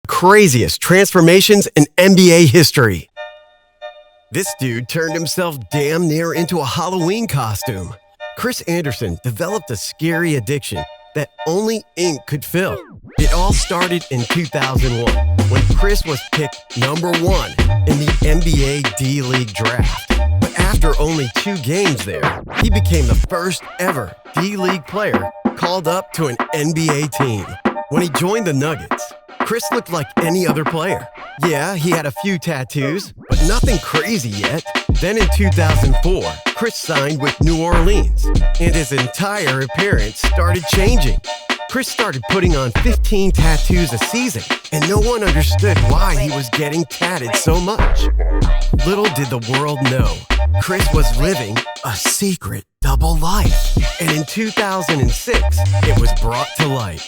Craziest transformations in NBA history. This dude turned himself damn near into a Halloween costume. Chris Andersen developed a scary addiction that only ink could fill. It all started in 2001 when Chris was picked number 1 in the NBA D-League draft. But after only 2 games there, he became the first ever D-League player called up to an NBA team. When he joined the Nuggets, Chris looked like any other player. Yeah, he had a few tattoos, but nothing crazy yet. Then in 2004, Chris signed with New Orleans, and his entire appearance started changing. Chris started putting on 15 tattoos a season, and no one understood why he was getting tatted so much. Little did the world know, Chris was living a secret double life. And in 2006, it was brought to light.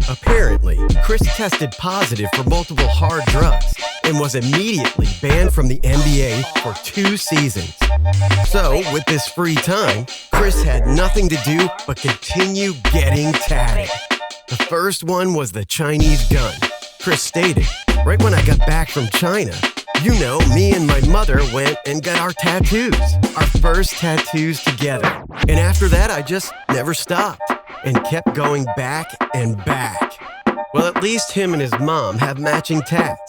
Apparently, Chris tested positive for multiple hard drugs and was immediately banned from the NBA for 2 seasons. So, with this free time, Chris had nothing to do but continue getting tatted. The first one was the Chinese gun. Chris stated, "Right when I got back from China, you know, me and my mother went and got our tattoos, our first tattoos together. And after that, I just never stopped and kept going back and back." Well, at least him and his mom have matching tats.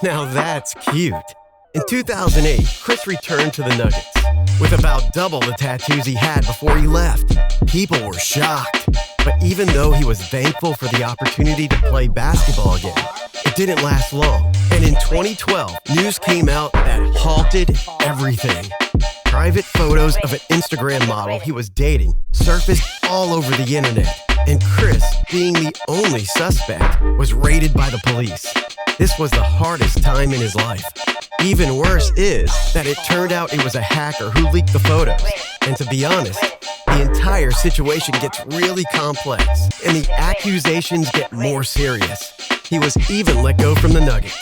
Now that's cute. In 2008, Chris returned to the Nuggets with about double the tattoos he had before he left. People were shocked. But even though he was thankful for the opportunity to play basketball again, it didn't last long. And in 2012, news came out that halted everything. Private photos of an Instagram model he was dating surfaced all over the internet, and Chris, being the only suspect, was raided by the police. This was the hardest time in his life. Even worse is that it turned out it was a hacker who leaked the photos. And to be honest, the entire situation gets really complex, and the accusations get more serious. He was even let go from the Nuggets.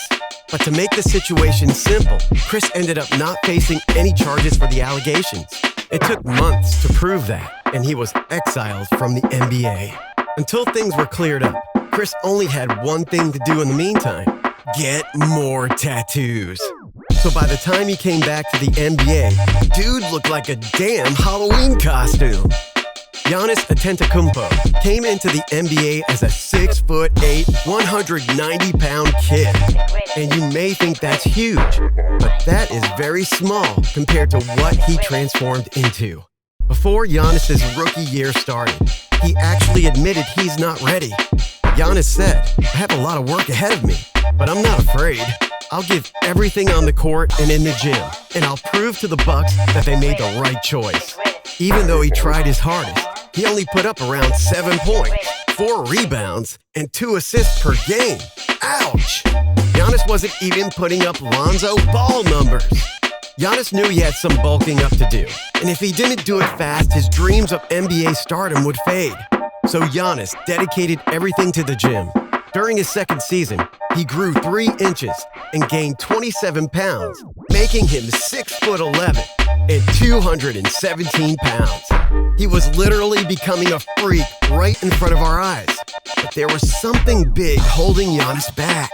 But to make the situation simple, Chris ended up not facing any charges for the allegations. It took months to prove that, and he was exiled from the NBA. Until things were cleared up, Chris only had one thing to do in the meantime: get more tattoos. So by the time he came back to the NBA, dude looked like a damn Halloween costume. Giannis Antetokounmpo came into the NBA as a 6'8", 190-pound kid. And you may think that's huge, but that is very small compared to what he transformed into. Before Giannis's rookie year started, he actually admitted he's not ready. Giannis said, "I have a lot of work ahead of me, but I'm not afraid. I'll give everything on the court and in the gym, and I'll prove to the Bucks that they made the right choice." Even though he tried his hardest, he only put up around 7 points, 4 rebounds, and 2 assists per game. Ouch! Giannis wasn't even putting up Lonzo Ball numbers. Giannis knew he had some bulking up to do, and if he didn't do it fast, his dreams of NBA stardom would fade. So Giannis dedicated everything to the gym. During his second season, he grew 3 inches and gained 27 pounds, making him 6'11" and 217 pounds. He was literally becoming a freak right in front of our eyes. But there was something big holding Giannis back.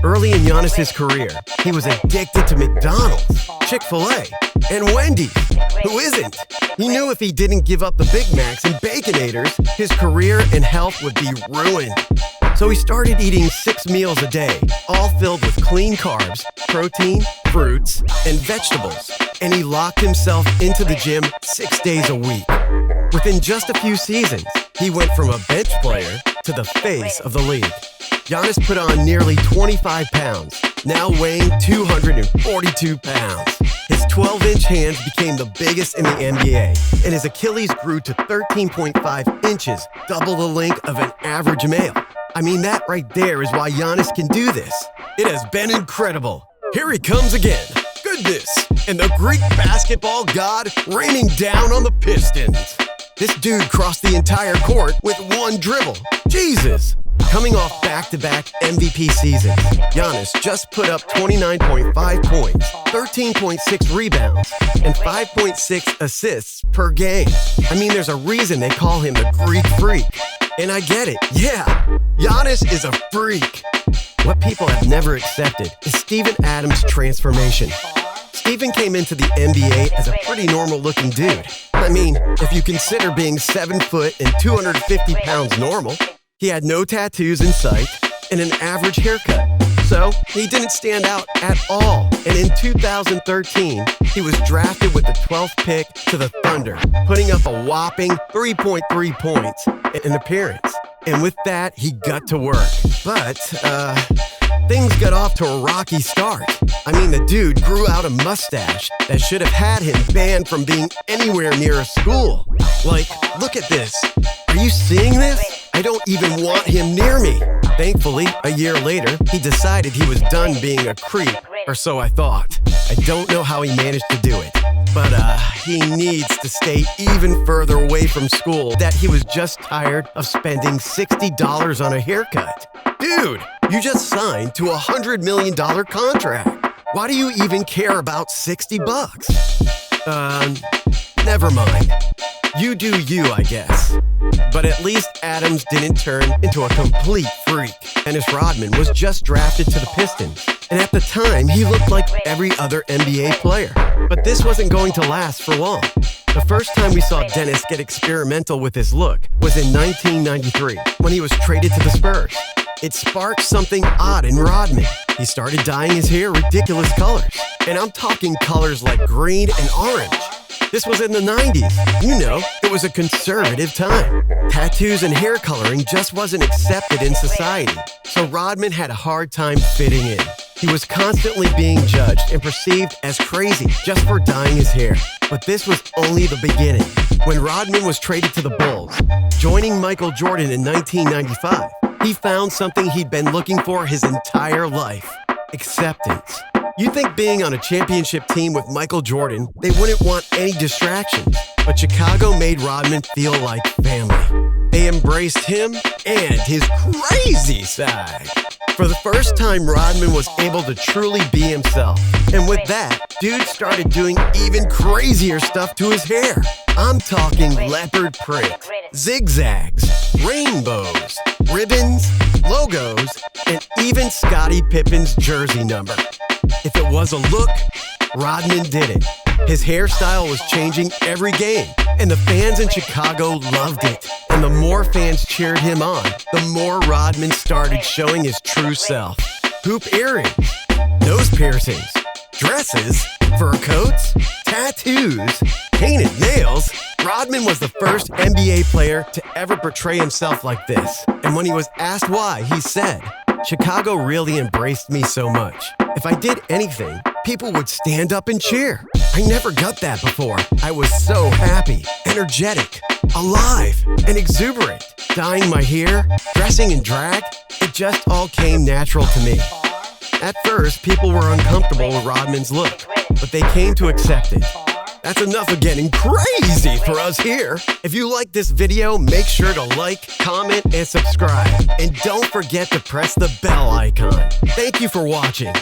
Early in Giannis's career, he was addicted to McDonald's, Chick-fil-A, and Wendy's. Who isn't? He knew if he didn't give up the Big Macs and Baconators, his career and health would be ruined. So he started eating 6 meals a day, all filled with clean carbs, protein, fruits, and vegetables. And he locked himself into the gym 6 days a week. Within just a few seasons, he went from a bench player to the face of the league. Giannis put on nearly 25 pounds, now weighing 242 pounds. His 12-inch hands became the biggest in the NBA, and his Achilles grew to 13.5 inches, double the length of an average male. I mean, that right there is why Giannis can do this. It has been incredible. Here he comes again. Goodness, and the Greek basketball god raining down on the Pistons. This dude crossed the entire court with one dribble. Jesus! Coming off back-to-back MVP seasons, Giannis just put up 29.5 points, 13.6 rebounds, and 5.6 assists per game. I mean, there's a reason they call him the Greek Freak. And I get it, yeah, Giannis is a freak. what people have never accepted is Steven Adams' transformation. Steven came into the NBA as a pretty normal-looking dude. I mean, if you consider being 7 foot and 250 pounds normal, he had no tattoos in sight and an average haircut. So he didn't stand out at all. And in 2013, he was drafted with the 12th pick to the Thunder, putting up a whopping 3.3 points in an appearance. And with that, he got to work. But, things got off to a rocky start. I mean, the dude grew out a mustache that should have had him banned from being anywhere near a school. Like, look at this. Are you seeing this? I don't even want him near me. Thankfully, a year later, he decided he was done being a creep, or so I thought. I don't know how he managed to do it, but he needs to stay even further away from school. That he was just tired of spending $60 on a haircut. Dude, you just signed to a $100 million contract. Why do you even care about 60 bucks? Never mind. You do you, I guess. But at least Adams didn't turn into a complete freak. Dennis Rodman was just drafted to the Pistons, and at the time, he looked like every other NBA player. But this wasn't going to last for long. The first time we saw Dennis get experimental with his look was in 1993, when he was traded to the Spurs. It sparked something odd in Rodman. He started dyeing his hair ridiculous colors. And I'm talking colors like green and orange. This was in the 90s. You know, it was a conservative time. Tattoos and hair coloring just wasn't accepted in society. So Rodman had a hard time fitting in. He was constantly being judged and perceived as crazy just for dyeing his hair. But this was only the beginning. When Rodman was traded to the Bulls, joining Michael Jordan in 1995, he found something he'd been looking for his entire life: acceptance. You'd think being on a championship team with Michael Jordan, they wouldn't want any distractions. But Chicago made Rodman feel like family. They embraced him and his crazy side. For the first time, Rodman was able to truly be himself. And with that, dude started doing even crazier stuff to his hair. I'm talking leopard print, zigzags, rainbows, ribbons, logos, and even Scottie Pippen's jersey number. If it was a look, Rodman did it. His hairstyle was changing every game, and the fans in Chicago loved it. And the more fans cheered him on, the more Rodman started showing his true self. Hoop earrings, nose piercings, dresses, fur coats, tattoos, painted nails. Rodman was the first NBA player to ever portray himself like this. And when he was asked why, he said, "Chicago really embraced me so much. If I did anything, people would stand up and cheer. I never got that before. I was so happy, energetic, alive, and exuberant. Dyeing my hair, dressing in drag, it just all came natural to me." At first, people were uncomfortable with Rodman's look, but they came to accept it. That's enough of getting crazy for us here. If you like this video, make sure to like, comment, and subscribe. And don't forget to press the bell icon. Thank you for watching.